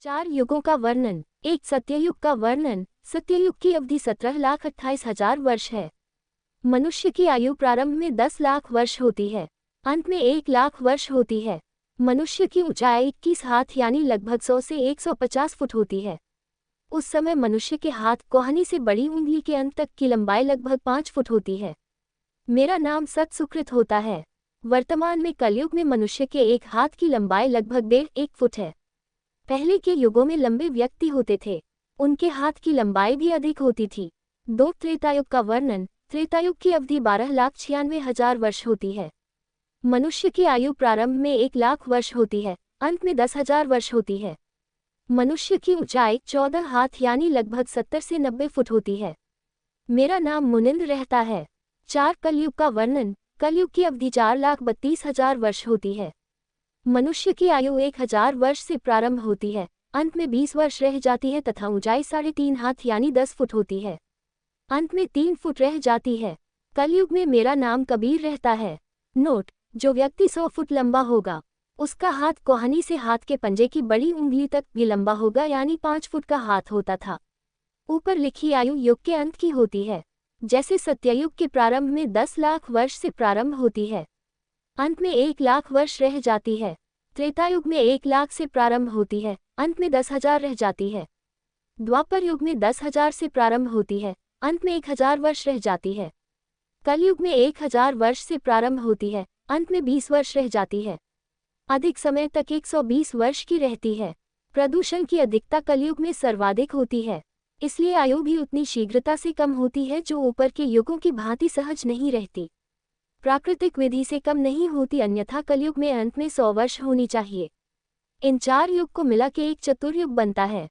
चार युगों का वर्णन। एक सत्ययुग का वर्णन। सत्ययुग की अवधि 17,28,000 वर्ष है। मनुष्य की आयु प्रारंभ में 10 लाख वर्ष होती है, अंत में 1 लाख वर्ष होती है। मनुष्य की ऊंचाई 21 हाथ यानी लगभग 100 से 150 फुट होती है। उस समय मनुष्य के हाथ कोहनी से बड़ी उंगली के अंत तक की लंबाई लगभग 5 फुट होती है। मेरा नाम सत सुकृत होता है। वर्तमान में कलयुग में मनुष्य के एक हाथ की लंबाई लगभग 1.5 फुट है। पहले के युगों में लंबे व्यक्ति होते थे, उनके हाथ की लंबाई भी अधिक होती थी। दो त्रेतायुग का वर्णन। त्रेतायुग की अवधि 12,96,000 वर्ष होती है। मनुष्य की आयु प्रारंभ में 1 लाख वर्ष होती है, अंत में 10,000 वर्ष होती है। मनुष्य की ऊंचाई 14 हाथ यानी लगभग 70 से 90 फुट होती है। मेरा नाम मुनिंद्र रहता है। चार कलयुग का वर्णन। कलयुग की अवधि 4,32,000 वर्ष होती है। मनुष्य की आयु 1,000 वर्ष से प्रारंभ होती है, अंत में 20 वर्ष रह जाती है तथा ऊंचाई 3.5 हाथ यानी 10 फुट होती है। अंत में 3 फुट रह जाती है। कलयुग में मेरा नाम कबीर रहता है। नोट: जो व्यक्ति 100 फुट लंबा होगा, उसका हाथ कोहनी से हाथ के पंजे की बड़ी उंगली तक भी लंबा होगा यानी 5 फुट का हाथ होता था। ऊपर लिखी आयु युग के अंत की होती है। जैसे सत्ययुग के प्रारंभ में 10 लाख वर्ष से प्रारंभ होती है, अंत में 1 लाख वर्ष रह जाती है। त्रेतायुग में 1 लाख से प्रारंभ होती है, अंत में 10,000 रह जाती है। द्वापर युग में 10,000 से प्रारंभ होती है, अंत में 1,000 वर्ष रह जाती है। कलयुग में 1,000 वर्ष से प्रारंभ होती है, अंत में 20 वर्ष रह जाती है। अधिक समय तक 120 वर्ष की रहती है। प्रदूषण की अधिकता कलयुग में सर्वाधिक होती है, इसलिए आयु भी उतनी शीघ्रता से कम होती है, जो ऊपर के युगों की भांति सहज नहीं रहती। प्राकृतिक विधि से कम नहीं होती, अन्यथा कलयुग में अंत में 100 वर्ष होनी चाहिए। इन चार युग को मिला के एक चतुर्युग बनता है।